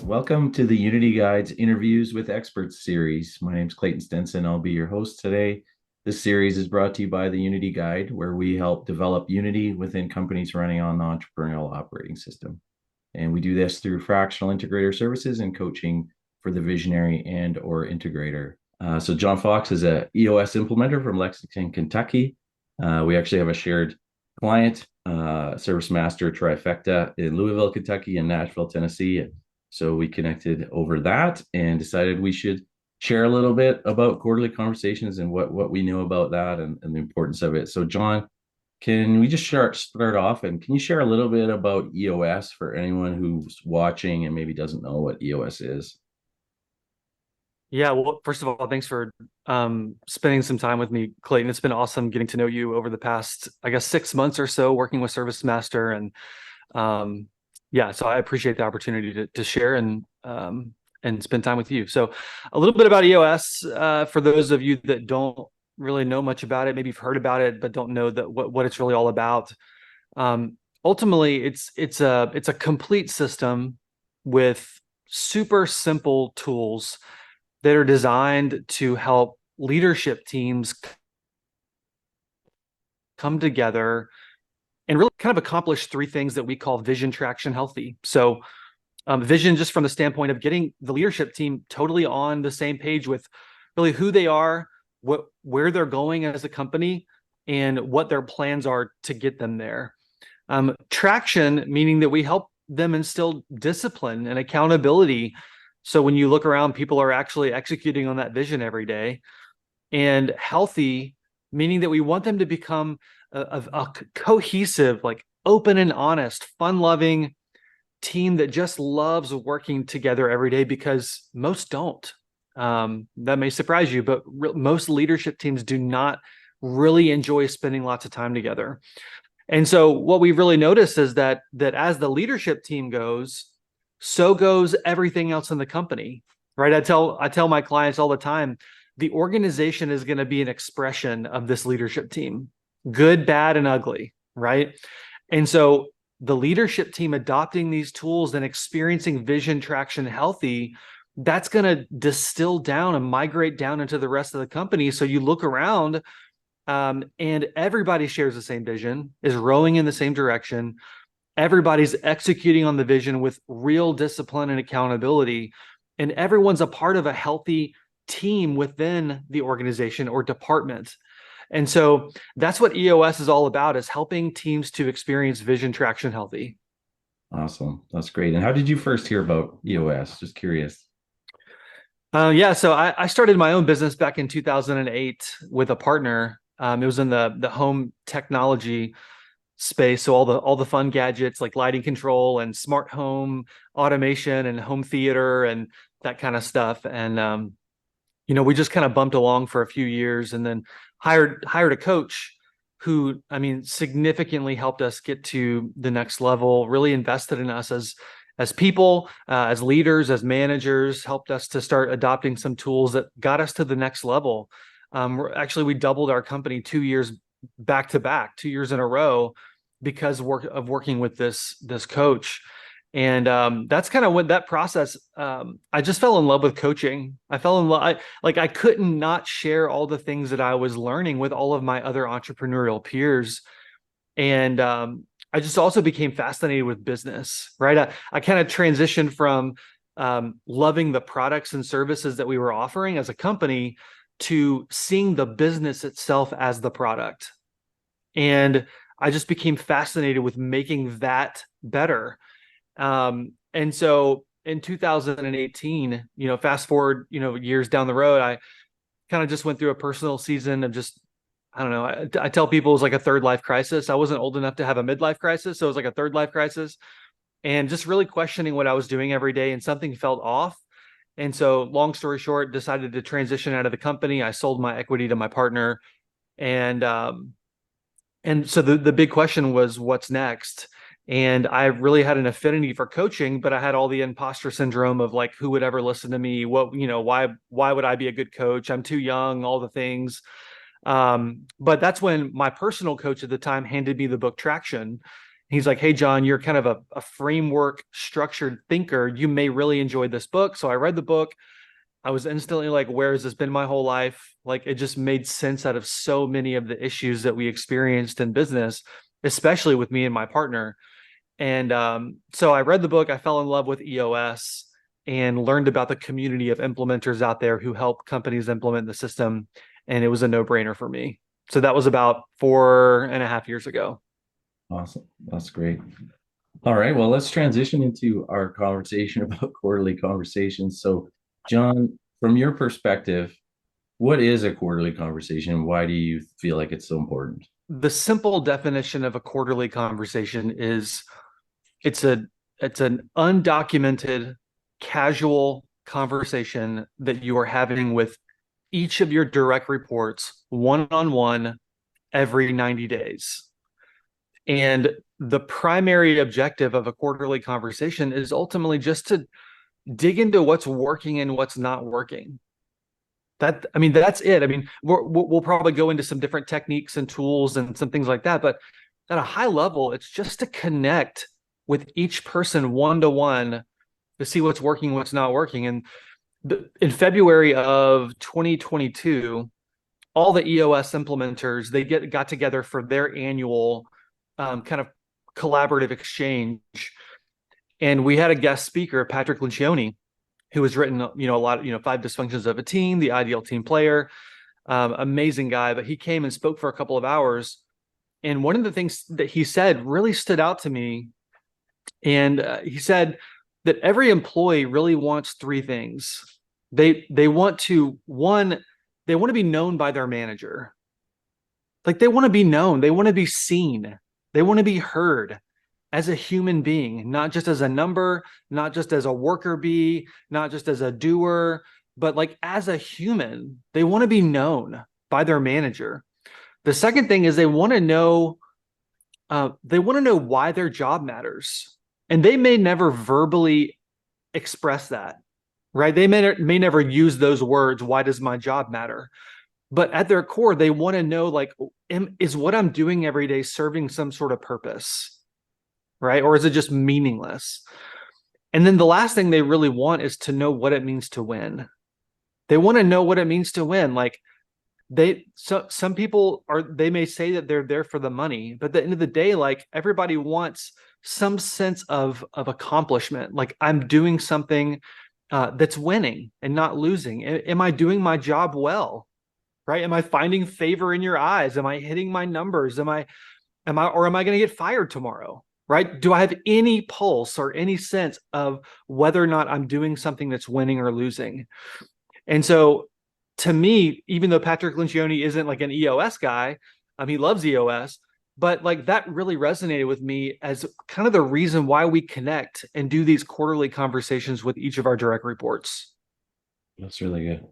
Welcome to the Unity Guides Interviews with Experts series. My name is Clayton Stenson. I'll be your host today. This series is brought to you by the Unity Guide, where we help develop Unity within companies running on the Entrepreneurial Operating System. And we do this through fractional integrator services and coaching for the visionary and or integrator. So Jon Fox is a EOS implementer from Lexington, Kentucky. We actually have a shared client, Service Master Trifecta in Louisville, Kentucky, and Nashville, Tennessee. So we connected over that and decided we should share a little bit about quarterly conversations and what we know about that and the importance of it. So Jon, can we just start off, and can you share a little bit about EOS for anyone who's watching and maybe doesn't know what EOS is? Yeah, well, first of all, thanks for spending some time with me, Clayton. It's been awesome getting to know you over the past, I guess, 6 months or so working with Service Master. And yeah, so I appreciate the opportunity to share and spend time with you. So a little bit about EOS, for those of you that don't really know much about it, maybe you've heard about it, but don't know that what it's really all about. Ultimately, it's a complete system with super simple tools that are designed to help leadership teams come together and really kind of accomplish three things that we call vision, traction, healthy. So vision, just from the standpoint of getting the leadership team totally on the same page with really who they are, where they're going as a company, and what their plans are to get them there. Traction, meaning that we help them instill discipline and accountability. So when you look around, people are actually executing on that vision every day. And healthy, meaning that we want them to become a cohesive, like open and honest, fun-loving team that just loves working together every day, because most don't. That may surprise you, but most leadership teams do not really enjoy spending lots of time together. And so what we've really noticed is that as the leadership team goes, so goes everything else in the company, right? I tell my clients all the time, the organization is going to be an expression of this leadership team, good, bad, and ugly, right? And so the leadership team adopting these tools and experiencing vision, traction, healthy, that's going to distill down and migrate down into the rest of the company. So you look around, and everybody shares the same vision, is rowing in the same direction. Everybody's executing on the vision with real discipline and accountability, and everyone's a part of a healthy team within the organization or department. And so that's what EOS is all about, is helping teams to experience vision, traction, healthy. Awesome. That's great. And how did you first hear about EOS? Just curious. Yeah, so I started my own business back in 2008 with a partner. It was in the home technology space, so all the fun gadgets like lighting control and smart home automation and home theater and that kind of stuff. And we just kind of bumped along for a few years, and then hired a coach who, I mean, significantly helped us get to the next level, really invested in us as people, as leaders, as managers, helped us to start adopting some tools that got us to the next level. We doubled our company 2 years back to back, 2 years in a row, because of working with this coach. And that's kind of when that process, I just fell in love with coaching. I fell in love. I couldn't not share all the things that I was learning with all of my other entrepreneurial peers. And I just also became fascinated with business, right? I kind of transitioned from loving the products and services that we were offering as a company to seeing the business itself as the product. And I just became fascinated with making that better. And so in 2018, fast forward, years down the road, I kind of just went through a personal season of just, I don't know, I tell people it was like a third life crisis. I wasn't old enough to have a midlife crisis, so it was like a third life crisis, and just really questioning what I was doing every day, and something felt off. And so long story short, decided to transition out of the company. I sold my equity to my partner. And so the big question was, what's next? And I really had an affinity for coaching, but I had all the imposter syndrome of like, who would ever listen to me? Why would I be a good coach? I'm too young, all the things. But that's when my personal coach at the time handed me the book Traction. He's like, "Hey, John, you're kind of a framework structured thinker. You may really enjoy this book." So I read the book. I was instantly like, where has this been my whole life? Like, it just made sense out of so many of the issues that we experienced in business, especially with me and my partner. And so I read the book. I fell in love with EOS and learned about the community of implementers out there who help companies implement the system. And it was a no-brainer for me. So that was about 4.5 years ago. Awesome. That's great. All right. Well, let's transition into our conversation about quarterly conversations. So, John, from your perspective, what is a quarterly conversation? Why do you feel like it's so important? The simple definition of a quarterly conversation is it's a it's an undocumented, casual conversation that you are having with each of your direct reports one on one every 90 days. And the primary objective of a quarterly conversation is ultimately just to dig into what's working and what's not working. That's it. I mean, we'll probably go into some different techniques and tools and some things like that. But at a high level, it's just to connect with each person one to one to see what's working, what's not working. And in February of 2022, all the EOS implementers got together for their annual kind of collaborative exchange, and we had a guest speaker, Patrick Lencioni, who has written a lot, Five Dysfunctions of a Team, The Ideal Team Player, amazing guy. But he came and spoke for a couple of hours, and one of the things that he said really stood out to me. And he said that every employee really wants three things. They want to one, they want to be known by their manager. Like, they want to be known, they want to be seen, they want to be heard as a human being, not just as a number, not just as a worker bee, not just as a doer, but like as a human. They want to be known by their manager. The second thing is they want to know why their job matters, and they may never verbally express that, right? They may never use those words. Why does my job matter? But at their core, they want to know, like, is what I'm doing every day serving some sort of purpose, right? Or is it just meaningless? And then the last thing they really want is to know what it means to win. They want to know what it means to win. Like, some people they may say that they're there for the money, but at the end of the day, like, everybody wants some sense of accomplishment. Like, I'm doing something that's winning and not losing. Am I doing my job well? Right? Am I finding favor in your eyes? Am I hitting my numbers? Am I going to get fired tomorrow? Right? Do I have any pulse or any sense of whether or not I'm doing something that's winning or losing? And so, to me, even though Patrick Lencioni isn't like an EOS guy, he loves EOS, but like, that really resonated with me as kind of the reason why we connect and do these quarterly conversations with each of our direct reports. That's really good.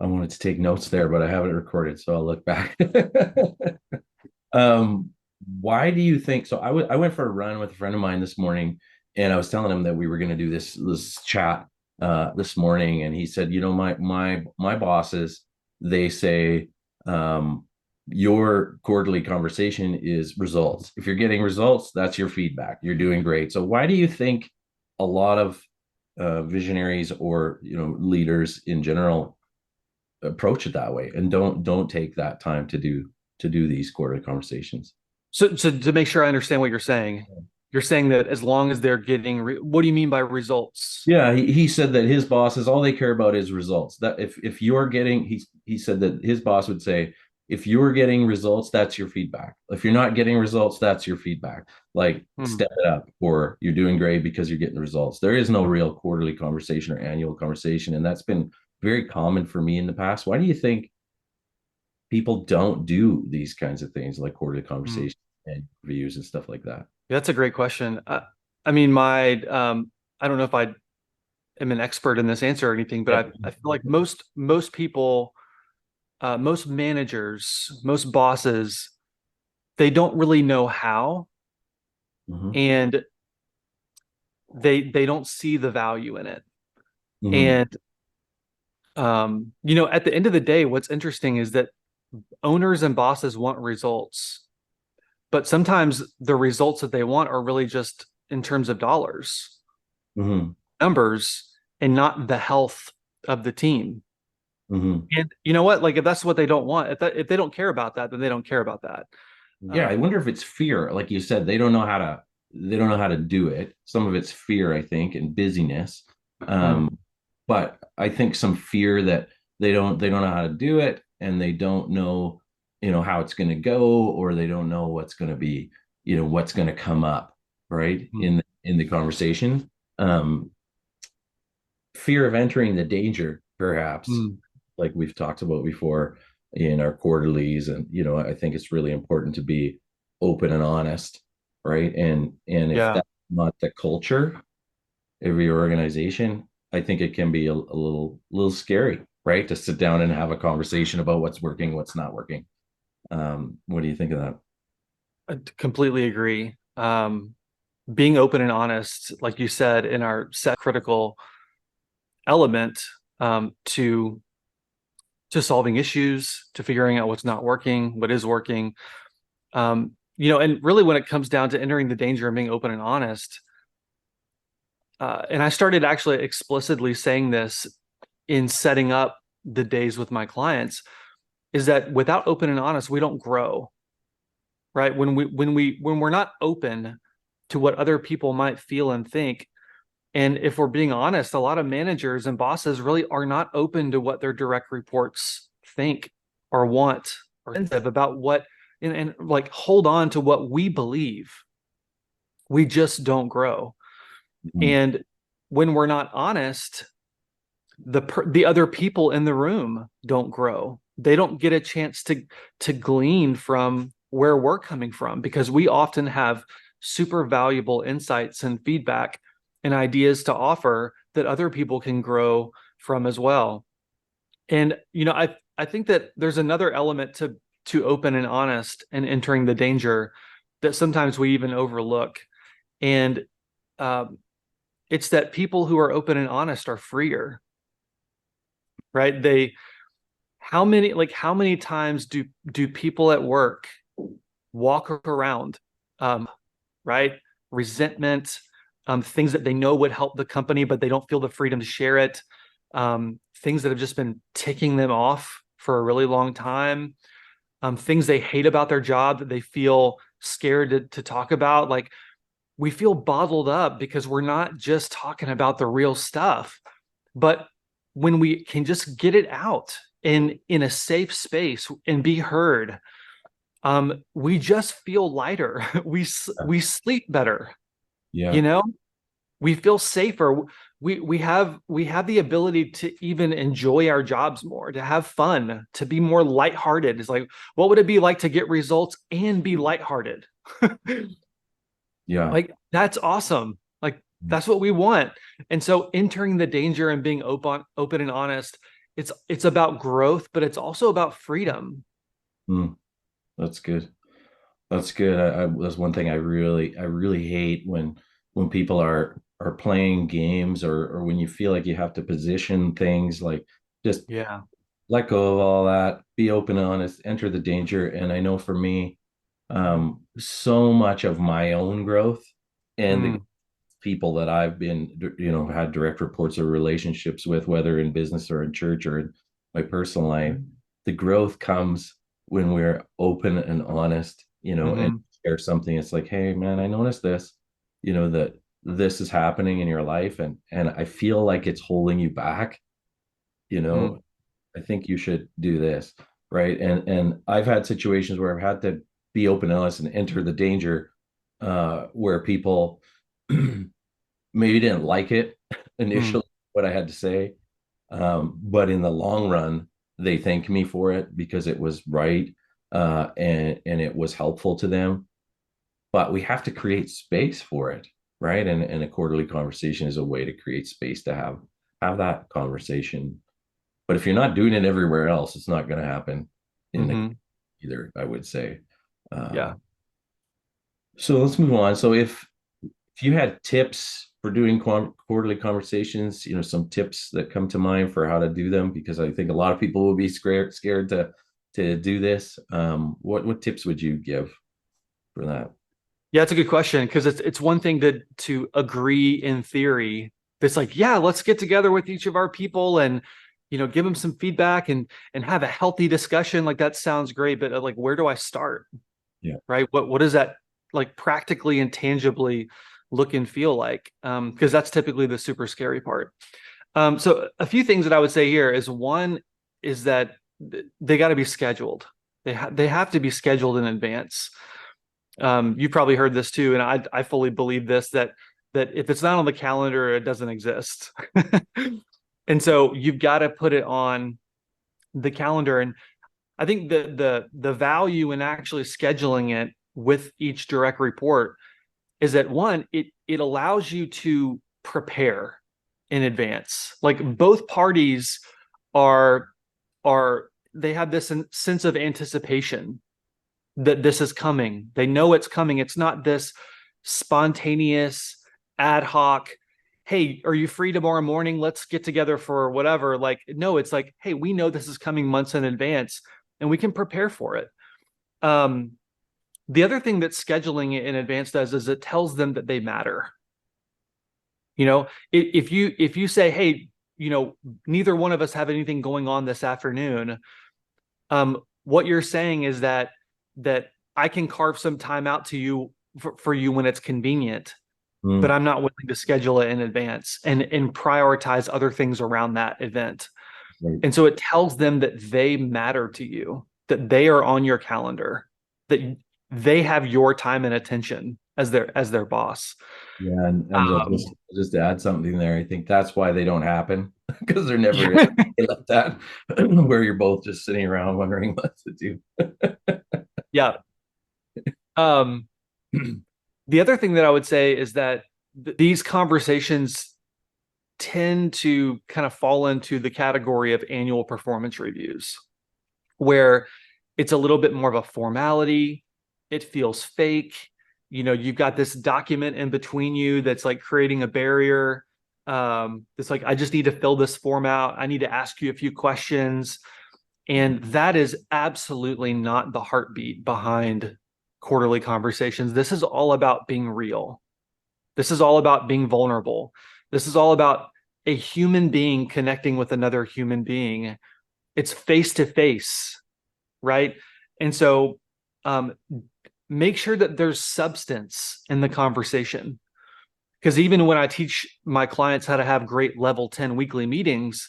I wanted to take notes there, but I have it recorded, so I'll look back. um, why do you think so? I went for a run with a friend of mine this morning, and I was telling him that we were going to do this chat this morning, and he said, my bosses, they say, your quarterly conversation is results. If you're getting results, that's your feedback. You're doing great. So why do you think a lot of visionaries or leaders in general approach it that way and don't take that time to do these quarterly conversations? So to make sure I understand what you're saying that as long as they're getting, what do you mean by results? Yeah, he said that his bosses, all they care about is results. That if you're getting, he said that his boss would say, if you're getting results, that's your feedback. If you're not getting results, that's your feedback. Like, step it up, or you're doing great because you're getting the results. There is no real quarterly conversation or annual conversation, and that's been very common for me in the past. Why do you think people don't do these kinds of things like quarterly conversations and reviews and stuff like that? That's a great question. I don't know if I am an expert in this answer or anything, but I feel like most people, most managers, most bosses, they don't really know how, Mm-hmm. and they don't see the value in it. Mm-hmm. And at the end of the day, what's interesting is that owners and bosses want results, but sometimes the results that they want are really just in terms of dollars, Hmm. numbers, and not the health of the team. Hmm. And you know what? Like if that's what they don't want, if they don't care about that, then they don't care about that. Yeah, I Um, wonder if it's fear. Like you said, they don't know how to do it. Some of it's fear, I think, and busyness. mm, But I think some fear that they don't know how to do it, and they don't know, how it's going to go, or they don't know what's going to be, what's going to come up, right? mm, In the conversation. Um, Fear of entering the danger, perhaps, mm. like we've talked about before in our quarterlies. And, I think it's really important to be open and honest, right? And if Yeah. that's not the culture of your organization, I think it can be a little scary, right? To sit down and have a conversation about what's working, what's not working. What do you think of that? I completely agree. Being open and honest, like you said, in our set critical element to solving issues, to figuring out what's not working, what is working. And really when it comes down to entering the danger and being open and honest, and I started actually explicitly saying this in setting up the days with my clients, is that without open and honest, we don't grow, right? When we're not open to what other people might feel and think, and if we're being honest, a lot of managers and bosses really are not open to what their direct reports think or want or sensitive about what, and like hold on to what we believe. We just don't grow. Mhm. And when we're not honest, the other people in the room don't grow. They don't get a chance to glean from where we're coming from, because we often have super valuable insights and feedback and ideas to offer that other people can grow from as well. And I think that there's another element to open and honest and entering the danger that sometimes we even overlook. And um, it's that people who are open and honest are freer, right? How many times do people at work walk around, um, right? Resentment, things that they know would help the company, but they don't feel the freedom to share it. Things that have just been ticking them off for a really long time. Things they hate about their job that they feel scared to talk about. Like we feel bottled up because we're not just talking about the real stuff. But when we can just get it out in a safe space and be heard, we just feel lighter. We sleep better. You Yeah. know, we feel safer. We have the ability to even enjoy our jobs more, to have fun, to be more lighthearted. It's like, what would it be like to get results and be lighthearted? Yeah. Like that's awesome. Like that's what we want. And so entering the danger and being open and honest, it's about growth, but it's also about freedom. Mm, that's good. That's good. That's one thing I really hate when people are playing games, or when you feel like you have to position things, like just Yeah. let go of all that, be open and honest, enter the danger. And I know for me, so much of my own growth and the Mm, people that I've been, had direct reports or relationships with, whether in business or in church or in my personal life, the growth comes when we're open and honest, and hmm share something. It's like, hey, man, I noticed this, that this is happening in your life, and I feel like it's holding you back. You mm, know, I think you should do this, right? And I've had situations where I've had to be open and honest and enter the danger, where people maybe didn't like it mm, initially, what I had to say. But in the long run, they thank me for it because it was right, and it was helpful to them. But we have to create space for it, right? And a quarterly conversation is a way to create space to have that conversation. But if you're not doing it everywhere else, it's not going to happen in the hmm either, I would say. Uh, Yeah. so let's move on. So if you had tips for doing quarterly conversations, some tips that come to mind for how to do them, because I think a lot of people will be scared to do this. What tips would you give? for that? Yeah, it's a good question because it's one thing to agree in theory. It's like, yeah, let's get together with each of our people and give them some feedback and have a healthy discussion. Like that sounds great, but like where do I start? Yeah. Right? What does that like practically and tangibly look and feel like? Because that's typically the super scary part. So a few things that I would say here is one is that they got to be scheduled. They have to be scheduled in advance. You probably heard this too, and I fully believe this that if it's not on the calendar, it doesn't exist. And so you've got to put it on the calendar. And I think the value in actually scheduling it with each direct report is that one, it allows you to prepare in advance. Like both parties are are they have this sense of anticipation that this is coming. They know it's coming. It's not this spontaneous, ad hoc, hey, are you free tomorrow morning? Let's get together for whatever. Like, no, it's like, hey, we know this is coming months in advance and we can prepare for it. Um, the other thing that scheduling it in advance does is it tells them that they matter. If you say, hey, neither one of us have anything going on this afternoon, what you're saying is that I can carve some time out to you for you when it's convenient, but Mm, I'm not willing to schedule it in advance and prioritize other things around that event. right. And so it tells them that they matter to you, that they are on your calendar, that they have your time and attention as their boss. Yeah, and Um, just to add something there, I think that's why they don't happen because they're never in like that, where you're both just sitting around wondering what to do. yeah. Um, the other thing that I would say is that these conversations tend to kind of fall into the category of annual performance reviews, where it's a little bit more of a formality. It feels fake. You've got this document in between you that's like creating a barrier. It's like, I just need to fill this form out. I need to ask you a few questions. And that is absolutely not the heartbeat behind quarterly conversations. This is all about being real. This is all about being vulnerable. This is all about a human being connecting with another human being. It's face to face, right? And so make sure that there's substance in the conversation. Because even when I teach my clients how to have great level 10 weekly meetings,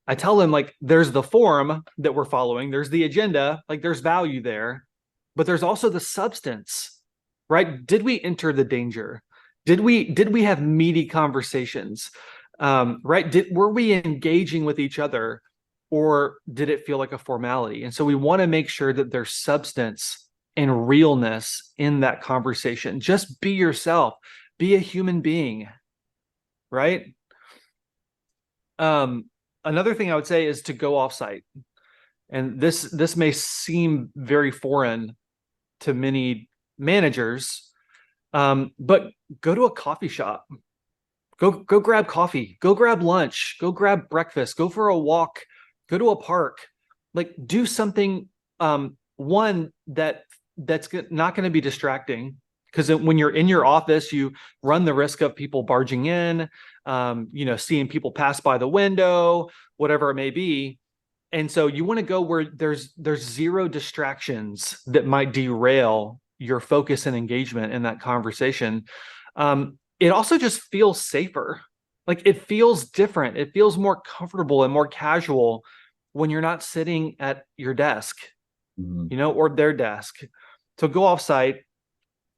I tell them like there's the form that we're following, there's the agenda, like there's value there, but there's also the substance, right? Did we enter the danger? Did we have meaty conversations? Right? Were we engaging with each other, or did it feel like a formality? And so we want to make sure that there's substance and realness in that conversation. Just be yourself, be a human being, right? Um, Another thing I would say is to go offsite. And this may seem very foreign to many managers, but go to a coffee shop. Go grab coffee. Go grab lunch. Go grab breakfast. Go for a walk. Go to a park. Like do something. One that's not going to be distracting, because when you're in your office, you run the risk of people barging in, seeing people pass by the window, whatever it may be. And so you want to go where there's zero distractions that might derail your focus and engagement in that conversation. It also just feels safer. Like it feels different. It feels more comfortable and more casual when you're not sitting at your desk, Mhm. or their desk. So go offsite.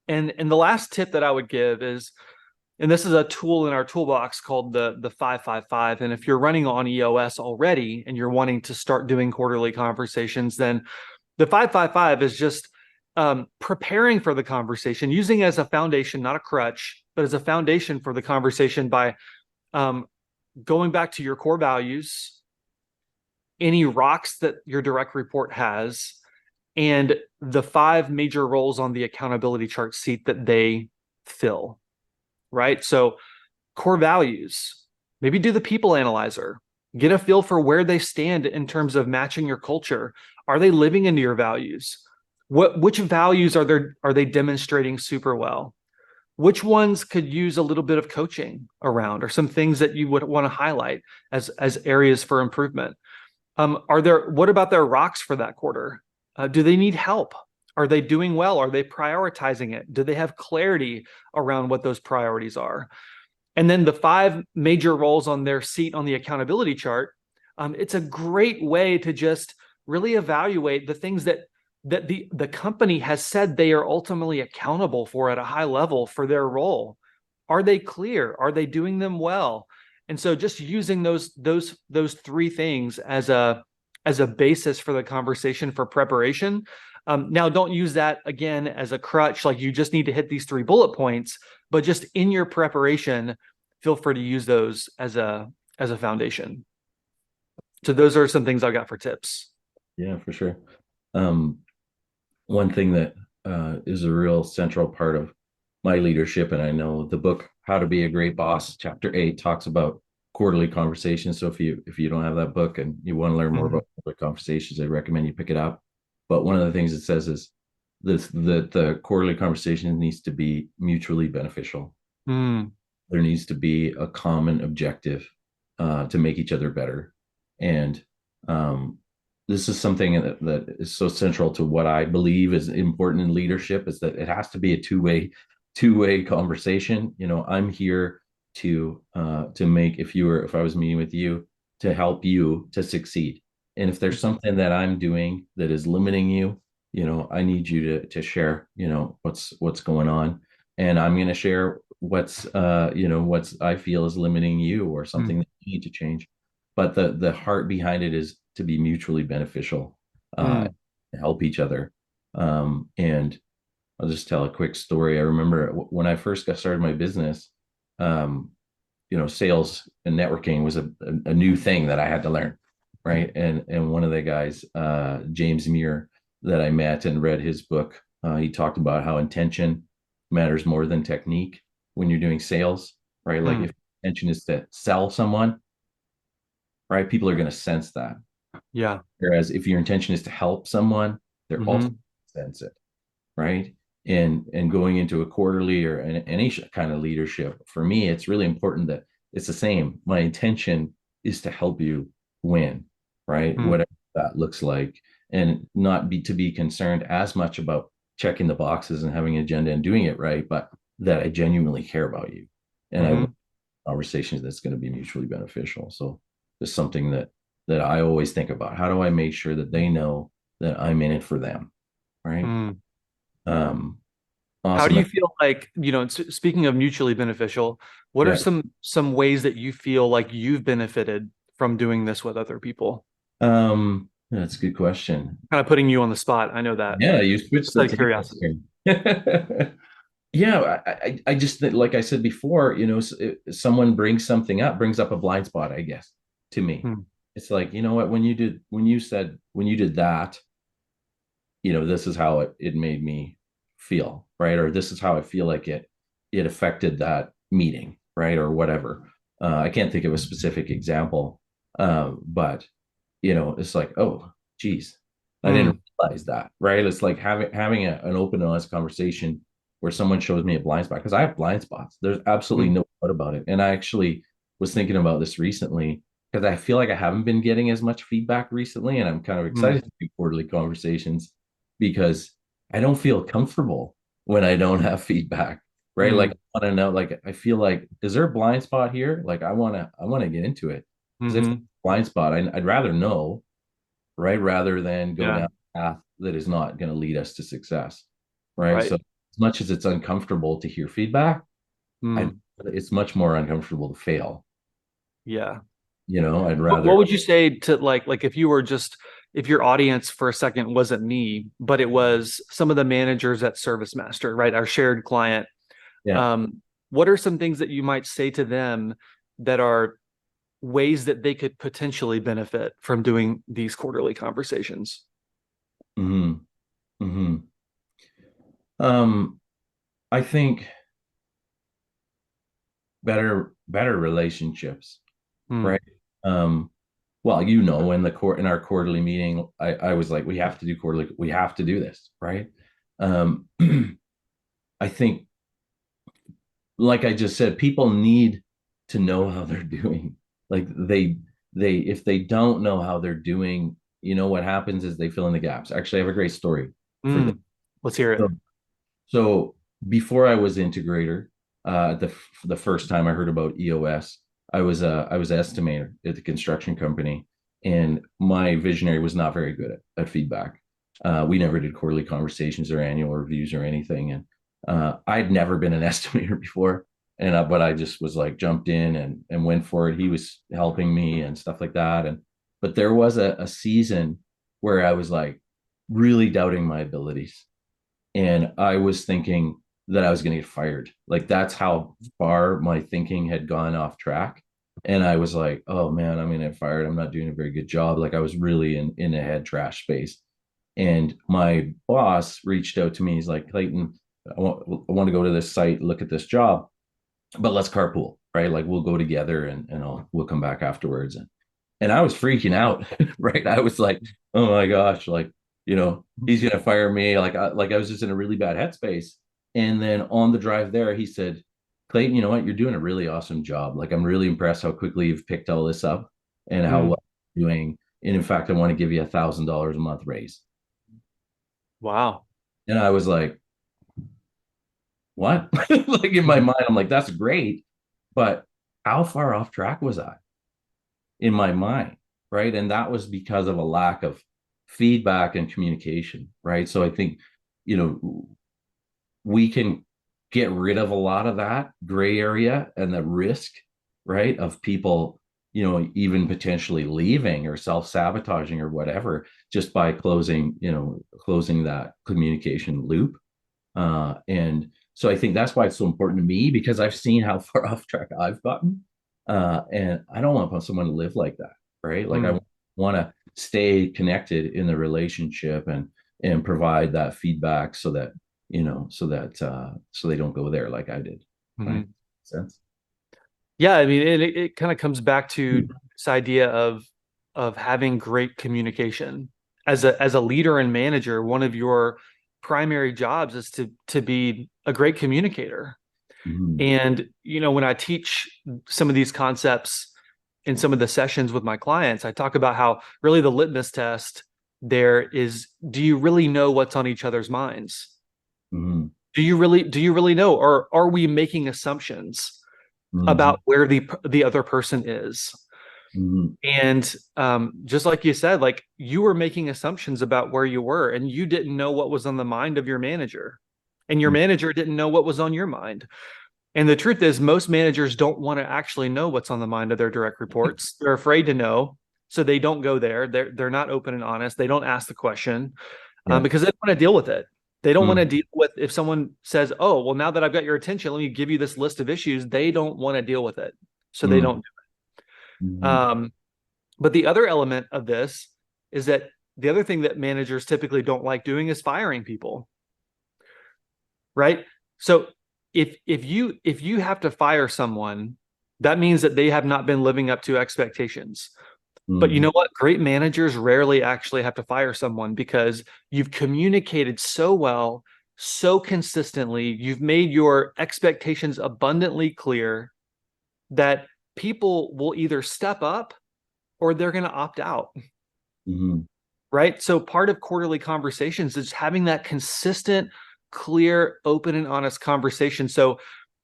And the last tip that I would give is, and this is a tool in our toolbox called the 555. And if you're running on EOS already and you're wanting to start doing quarterly conversations, then the 555 is just preparing for the conversation, using it as a foundation, not a crutch, but as a foundation for the conversation by going back to your core values, any rocks that your direct report has, and the 5 major roles on the accountability chart seat that they fill, right? So core values, maybe do the people analyzer, get a feel for where they stand in terms of matching your culture. Are they living into your values? which values are they demonstrating super well? Which ones could use a little bit of coaching around, or some things that you would want to highlight as areas for improvement? What about their rocks for that quarter? Do they need help? Are they doing well? Are they prioritizing it? Do they have clarity around what those priorities are? And then the five major roles on their seat on the accountability chart. It's a great way to just really evaluate the things that the company has said they are ultimately accountable for at a high level for their role. Are they clear? Are they doing them well? And so just using those three things as a basis for the conversation for preparation. Now, don't use that again as a crutch, like you just need to hit these three bullet points, but just in your preparation, feel free to use those as a foundation. So those are some things I got for tips. Yeah, for sure. Um, One thing that is a real central part of my leadership, and I know the book "How to Be a Great Boss," Chapter 8, talks about quarterly conversations. So if you don't have that book and you want to learn more Mm-hmm. about quarterly conversations, I recommend you pick it up. But one of the things it says is this that the quarterly conversation needs to be mutually beneficial. Mm, There needs to be a common objective to make each other better. And this is something that is so central to what I believe is important in leadership, is that it has to be a two-way conversation. I'm here to make, if I was meeting with you, to help you to succeed. And if there's something that I'm doing that is limiting you, I need you to share, what's going on. And I'm going to share what's I feel is limiting you, or mm, something that you need to change. But the heart behind it is to be mutually beneficial, uh, mm, to help each other. And I'll just tell a quick story. I remember when I first got started my business, um, sales and networking was a new thing that I had to learn, right? And one of the guys, James Muir, that I met and read his book, he talked about how intention matters more than technique when you're doing sales, right? Like mm. if intention is to sell someone, right, people are going to sense that. Yeah. Whereas if your intention is to help someone, they're also Mm-hmm. sense it, right? And going into a quarterly or any kind of leadership, for me, it's really important that it's the same. My intention is to help you win, right? Mm, Whatever that looks like, and not be concerned as much about checking the boxes and having an agenda and doing it right, but that I genuinely care about you, and I want mm-hmm. conversations that's going to be mutually beneficial. So it's something that I always think about. How do I make sure that they know that I'm in it for them, right? Mm. Um, How do Awesome. you feel like, speaking of mutually beneficial, what are Yeah. some ways that you feel like you've benefited from doing this with other people? That's a good question. Kind of putting you on the spot. I know that. Yeah, you switched Just the out of tables curiosity. here. Yeah, I just think, like I said before, someone brings up a blind spot, I guess, to me. Mm, It's like, you know what, when you did that, this is how it made me feel, right? Or this is how I feel like it affected that meeting, right? Or whatever. I can't think of a specific example, but it's like, oh, geez, I didn't mm, realize that, right? It's like having an open and honest conversation where someone shows me a blind spot, because I have blind spots. There's absolutely mm, no doubt about it. And I actually was thinking about this recently, because I feel like I haven't been getting as much feedback recently, and I'm kind of mm, excited to do quarterly conversations because I don't feel comfortable when I don't have feedback, right? Like mm, I want to know, like I feel like, is there a blind spot here? Like I want to get into it, because if mm-hmm. blind spot, I'd rather know, right? Rather than go Yeah. down a path that is not going to lead us to success, right? So Right. as much as it's uncomfortable to hear feedback, I Mm, it's much more uncomfortable to fail. yeah. I'd What rather. would you say to like if you were just if your audience for a second wasn't me, but it was some of the managers at Service Master, right? Our shared client. Yeah. What are some things that you might say to them that are ways that they could potentially benefit from doing these quarterly conversations? Hmm. Hmm. Um, I think better relationships, Hmm. right? Um, well, in our quarterly meeting, I was like, we have to do quarterly, we have to do this, right? Um, I think, like I just said, people need to know how they're doing. Like if they don't know how they're doing, what happens is they fill in the gaps. Actually, I have a great story for this. Mm, let's hear it. So, so before I was integrator, the first time I heard about EOS, I was an estimator at the construction company, and my visionary was not very good at feedback. We never did quarterly conversations or annual reviews or anything, and I'd never been an estimator before, but I just was like jumped in and went for it. He was helping me and stuff like that, and but there was a season where I was like really doubting my abilities, and I was thinking that I was going to get fired. Like that's how far my thinking had gone off track. And I was like, oh man, I'm going to get fired. I'm not doing a very good job. Like I was really in a head trash space. And my boss reached out to me. He's like, Clayton, I want to go to this site, look at this job, but let's carpool, right? Like we'll go together and we'll come back afterwards. And I was freaking out, right? I was like, oh my gosh, like, he's gonna fire me. Like I was just in a really bad headspace. And then on the drive there, he said, Clayton, you know what? You're doing a really awesome job. Like I'm really impressed how quickly you've picked all this up and how Mm, well you're doing. And in fact, I want to give you $1,000 a month raise. wow. And I was like, what? Like in my Mhm. mind, I'm like, that's great. But how far off track was I in my mind? Right. And that was because of a lack of feedback and communication. Right. So I think, you know, we can get rid of a lot of that gray area and the risk, right, of people, even potentially leaving or self-sabotaging or whatever, just by closing that communication loop. And so I think that's why it's so important to me, because I've seen how far off track I've gotten. And I don't want someone to live like that, right? Like I Mm, want to stay connected in the relationship and provide that feedback so that, so they don't go there like I did. Right. mhm. Sense. Yeah, I mean, it kind of comes back to this idea of having great communication. As a leader and manager, one of your primary jobs is to be a great communicator. Mm-hmm. And when I teach some of these concepts in some of the sessions with my clients, I talk about how really the litmus test there is, do you really know what's on each other's minds? Mm-hmm. Do you really know, or are we making assumptions Mm-hmm. about where the other person is? Mm-hmm. And just like you said, like you were making assumptions about where you were, and you didn't know what was on the mind of your manager, and your manager didn't know what was on your mind. And the truth is, most managers don't want to actually know what's on the mind of their direct reports. They're afraid to know, so they don't go there. They're not open and honest. They don't ask the question Yeah. because they don't want to deal with it. They don't want to Mm-hmm. deal with if someone says, "Oh, well, now that I've got your attention, let me give you this list of issues." They don't want to deal with it, so they don't. Mm-hmm. Um, but the other element of this is that the other thing that managers typically don't like doing is firing people, right? So if you have to fire someone, that means that they have not been living up to expectations. But you Mm-hmm. know what? Great managers rarely actually have to fire someone because you've communicated so well, so consistently, you've made your expectations abundantly clear that people will either step up or they're going to opt out. Mm-hmm. Right. So part of quarterly conversations is having that consistent, clear, open, and honest conversation. So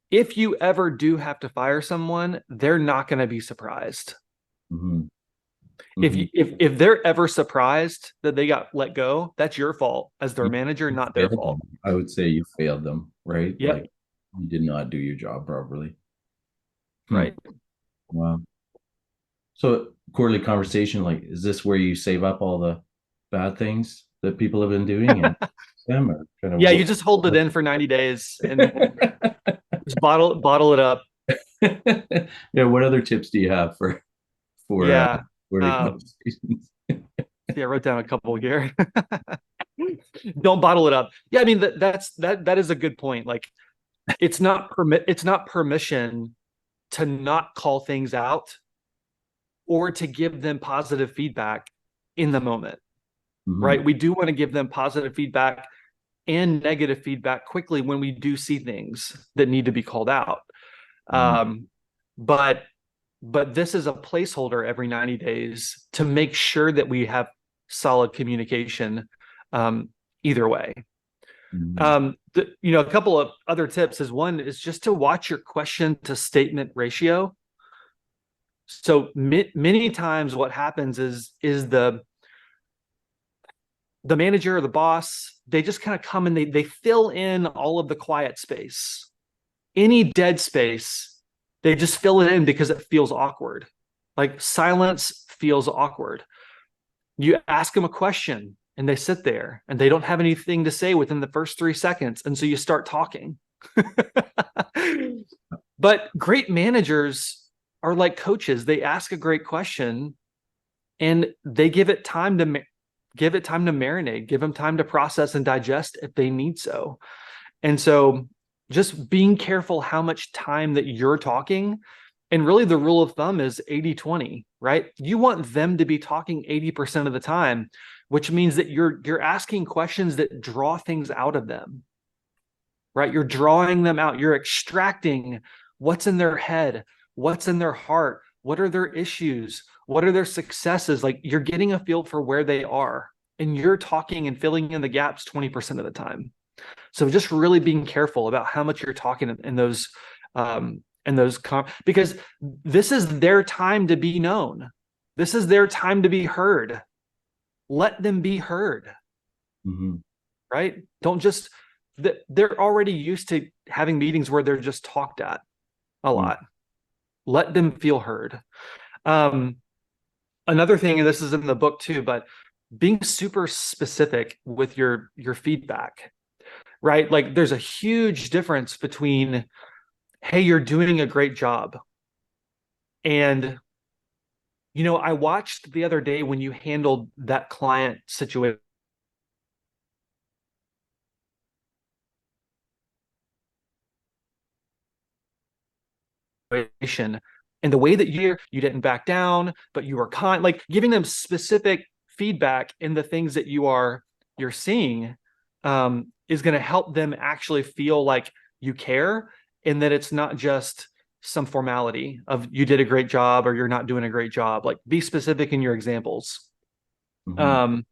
if you ever do have to fire someone, they're not going to be surprised. Mm-hmm. If Mm-hmm. you, if they're ever surprised that they got let go, that's your fault as their You manager, not their failed fault. them. I would say you failed them, right? Yep. Like you did not do your job properly. Hmm. Right. Wow. So quarterly conversation, like, is this where you save up all the bad things that people have been doing and them, or kind of Yeah, you just hold it in for 90 days and just bottle it up. yeah, what other tips do you have for Yeah. quarterly Um, conversations? yeah, I wrote down a couple here. Don't bottle it up. Yeah, I mean that is a good point. Like it's not permission to not call things out. or to give them positive feedback in the moment, Mm-hmm. right? We do want to give them positive feedback and negative feedback quickly when we do see things that need to be called out. Mm-hmm. Um, but this is a placeholder every 90 days to make sure that we have solid communication either way. Mm-hmm. A couple of other tips is, one is just to watch your question to statement ratio. So many times what happens is the manager or the boss, they just kind of come and they fill in all of the quiet space. Any dead space, they just fill it in because it feels awkward. Like silence feels awkward. You ask them a question and they sit there and they don't have anything to say within the first 3 seconds. And so you start talking. But great managers are like coaches. They ask a great question and they give it time to marinate, give them time to process and digest if they need so. And so just being careful how much time that you're talking. And really the rule of thumb is 80-20, right? You want them to be talking 80% of the time, which means that you're asking questions that draw things out of them, right? You're drawing them out. You're extracting what's in their head, what's in their heart, what are their issues, what are their successes. Like, you're getting a feel for where they are, and you're talking and filling in the gaps 20% of the time. So just really being careful about how much you're talking in those because this is their time to be known. This is their time to be heard. Let them be heard. Mm-hmm. Right? Don't just, they're already used to having meetings where they're just talked at a lot. Let them feel heard. Another thing, and this is in the book too, but being super specific with your feedback, right? Like, there's a huge difference between, hey, you're doing a great job, and I watched the other day when you handled that client situation, and the way that you didn't back down, but you were kind, like giving them specific feedback in the things that you're seeing, is going to help them actually feel like you care, and that it's not just some formality of you did a great job or you're not doing a great job. Like, be specific in your examples. Mm-hmm. um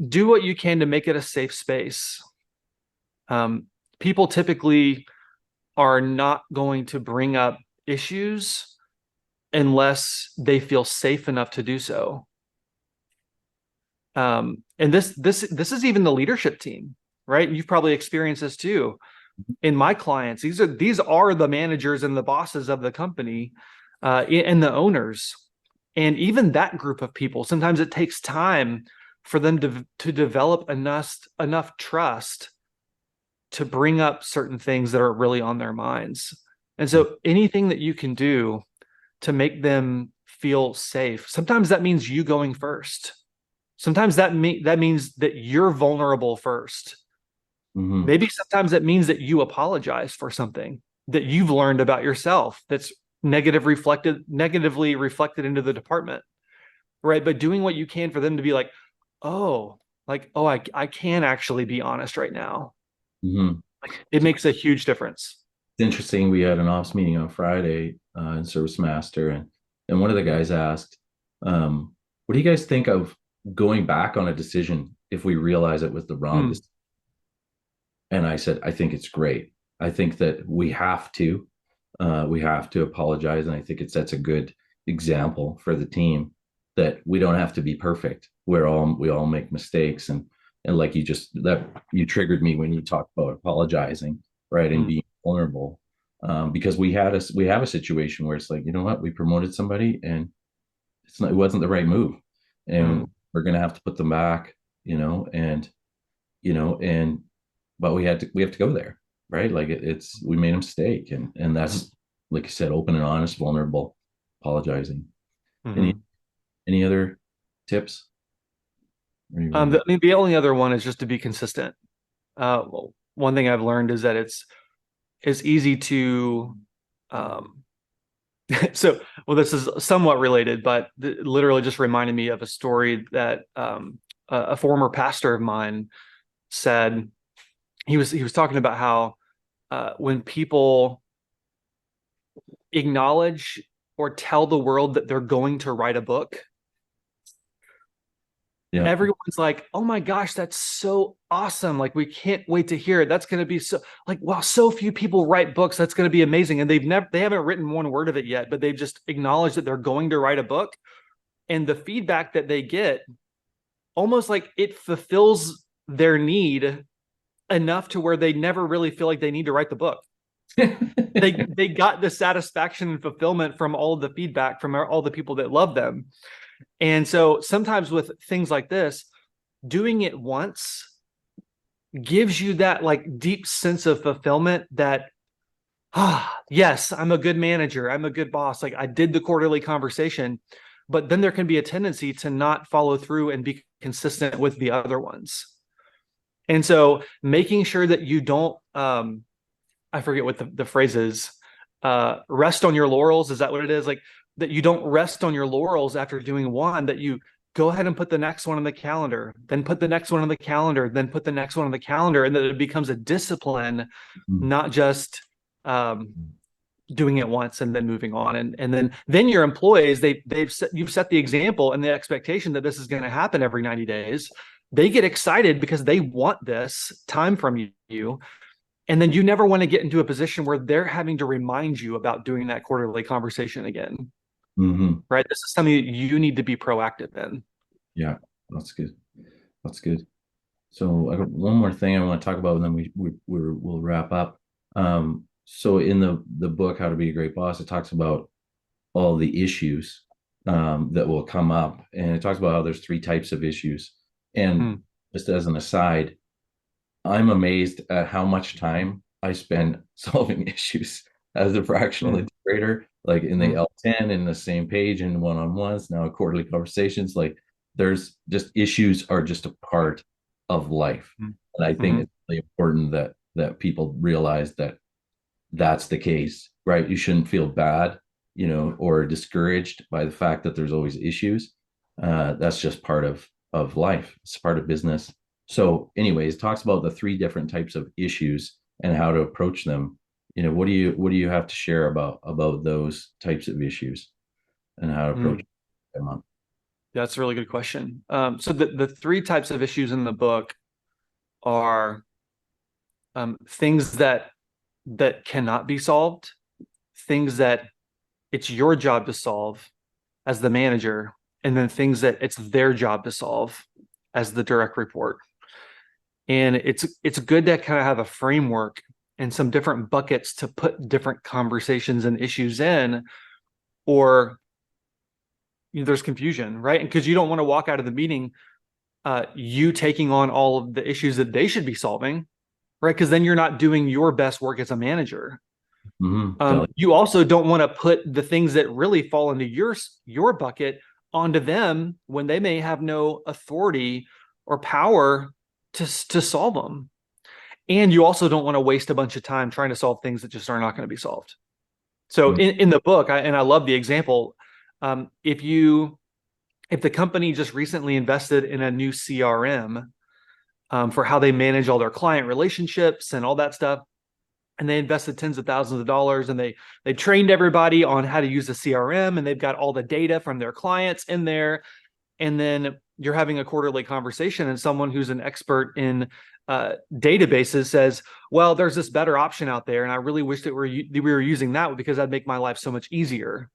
do what you can to make it a safe space. People typically are not going to bring up issues unless they feel safe enough to do so. And this is even the leadership team, right? You've probably experienced this too. In my clients, these are the managers and the bosses of the company, and the owners, and even that group of people. Sometimes it takes time for them to develop enough trust to bring up certain things that are really on their minds. And so anything that you can do to make them feel safe, sometimes that means you going first. Sometimes that means that you're vulnerable first. Mm-hmm. Maybe sometimes that means that you apologize for something that you've learned about yourself that's negatively reflected into the department, right? But doing what you can for them to be like, oh, I can actually be honest right now. Mm-hmm. It makes a huge difference. It's interesting. We had an ops meeting on Friday in Service Master, and one of the guys asked, "What do you guys think of going back on a decision if we realize it was the wrong decision?" And I said, "I think it's great. I think that we have to apologize, and I think it sets a good example for the team that we don't have to be perfect. We all make mistakes, and like you triggered me when you talked about apologizing, right, and being vulnerable, because we have a situation where it's like, you know what, we promoted somebody and it wasn't the right move, and we're gonna have to put them back, and but we have to go there, right? Like it's we made a mistake, and that's, like you said, open and honest, vulnerable, apologizing. Any Mm-hmm. any other tips? The only other one is just to be consistent. Well, one thing I've learned is that it's easy to, um, So, well, this is somewhat related, but literally just reminded me of a story that a former pastor of mine said. He was talking about how when people acknowledge or tell the world that they're going to write a book, Yeah. everyone's like, "Oh my gosh, that's so awesome. Like we can't wait to hear it. That's going to be so like wow, so few people write books. That's going to be amazing." And they haven't written one word of it yet, but they've just acknowledged that they're going to write a book. And the feedback that they get, almost like it fulfills their need enough to where they never really feel like they need to write the book. They got the satisfaction and fulfillment from all of the feedback from all the people that love them. And so sometimes with things like this, doing it once gives you that like deep sense of fulfillment that, yes, I'm a good manager. I'm a good boss. Like I did the quarterly conversation, but then there can be a tendency to not follow through and be consistent with the other ones. And so making sure that you don't, I forget what the phrase is, rest on your laurels. Is that what it is? Like that you don't rest on your laurels after doing one, that you go ahead and put the next one on the calendar, then put the next one on the calendar, then put the next one on the calendar, and that it becomes a discipline, not just doing it once and then moving on. And then your employees, you've set the example and the expectation that this is going to happen every 90 days. They get excited because they want this time from you. And then you never want to get into a position where they're having to remind you about doing that quarterly conversation again. Right? This is something that you need to be proactive in. Yeah, that's good. That's good. So I got one more thing I want to talk about, and then we'll wrap up. So in the book, How to Be a Great Boss, it talks about all the issues that will come up, and it talks about how there's three types of issues. And just as an aside, I'm amazed at how much time I spend solving issues as a fractional integrator, like in the L10, in the same page, in one-on-ones, now quarterly conversations. Like there's just issues are just a part of life. And I think it's really important that people realize that that's the case, right? You shouldn't feel bad, or discouraged by the fact that there's always issues. That's just part of life. It's part of business. So anyways, talks about the three different types of issues and how to approach them. What do you have to share about those types of issues and how to approach them? That's a really good question. So the three types of issues in the book are things that cannot be solved, things that it's your job to solve as the manager, and then things that it's their job to solve as the direct report. And it's good to kind of have a framework and some different buckets to put different conversations and issues in, or there's confusion, right? And because you don't want to walk out of the meeting, you taking on all of the issues that they should be solving, right? Because then you're not doing your best work as a manager. You also don't want to put the things that really fall into your bucket onto them when they may have no authority or power to solve them. And you also don't want to waste a bunch of time trying to solve things that just are not going to be solved. So in the book, I love the example. If the company just recently invested in a new CRM for how they manage all their client relationships and all that stuff, and they invested tens of thousands of dollars, and they trained everybody on how to use the CRM, and they've got all the data from their clients in there. And then you're having a quarterly conversation, and someone who's an expert in databases says, well, there's this better option out there, and I really wish that we were using that because that'd make my life so much easier.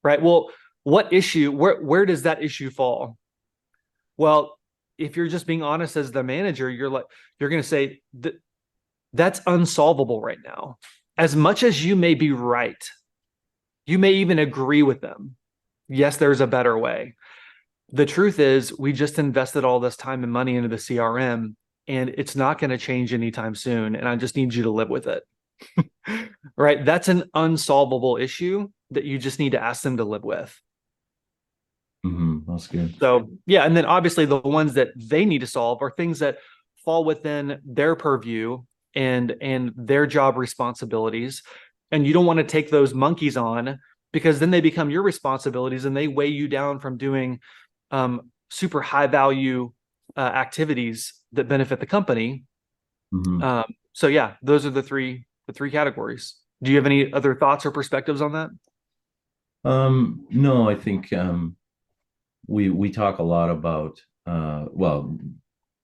Right? Well, what issue, where does that issue fall? Well, if you're just being honest as the manager, you're going to say that's unsolvable right now. As much as you may be right, you may even agree with them. Yes, there's a better way. The truth is, we just invested all this time and money into the CRM, and it's not going to change anytime soon. And I just need you to live with it. Right? That's an unsolvable issue that you just need to ask them to live with. That's good. So, yeah. And then obviously the ones that they need to solve are things that fall within their purview and their job responsibilities. And you don't want to take those monkeys on because then they become your responsibilities and they weigh you down from doing super high value activities that benefit the company. Mhm. So yeah, those are the three categories. Do you have any other thoughts or perspectives on that? No, I think we talk a lot about well,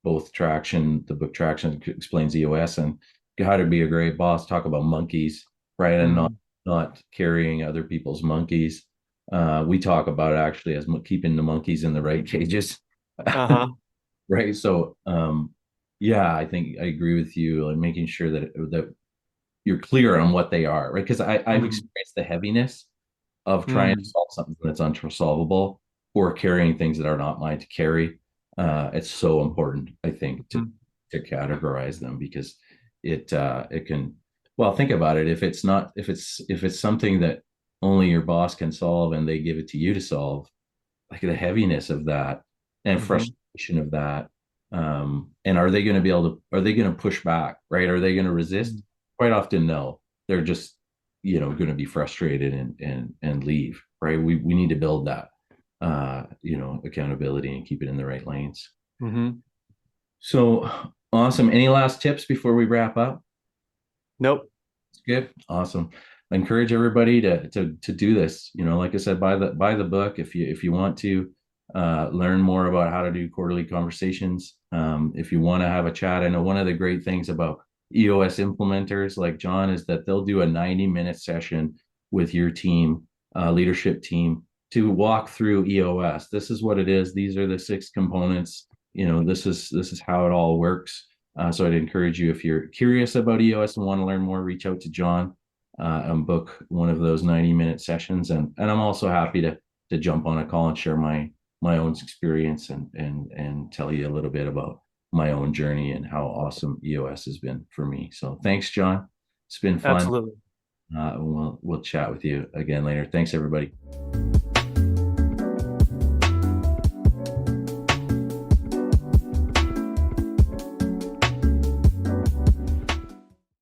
both Traction, the book Traction explains EOS, and How to Be a Great Boss talk about monkeys, right? And Mm. not carrying other people's monkeys. We talk about it actually as keeping the monkeys in the right cages. Uh-huh. Right. So yeah, I think I agree with you, like making sure that you're clear on what they are, right? Because I've Mm-hmm. experienced the heaviness of trying to Mm-hmm. solve something that's unsolvable or carrying things that are not mine to carry. It's so important, I think, to categorize them because it can, well, think about it. If it's not, if it's something that only your boss can solve and they give it to you to solve, like the heaviness of that and Mm-hmm. frustration of that. And are they going to be able to, are they going to push back, right? Are they going to resist? Quite often, no. They're just, going to be frustrated and leave, right? We need to build that, accountability and keep it in the right lanes. Mm-hmm. So awesome. Any last tips before we wrap up? Nope. Good. Awesome. I encourage everybody to do this. Like I said, buy the book if you want to learn more about how to do quarterly conversations. If you want to have a chat, I know one of the great things about EOS implementers like Jon is that they'll do a 90-minute session with your team, leadership team, to walk through EOS. This is what it is. These are the 6 components. This is how it all works. So I'd encourage you, if you're curious about EOS and want to learn more, reach out to Jon and book one of those 90-minute sessions. And I'm also happy to jump on a call and share my own experience and tell you a little bit about my own journey and how awesome EOS has been for me. So thanks, Jon. It's been fun. Absolutely. We'll chat with you again later. Thanks, everybody.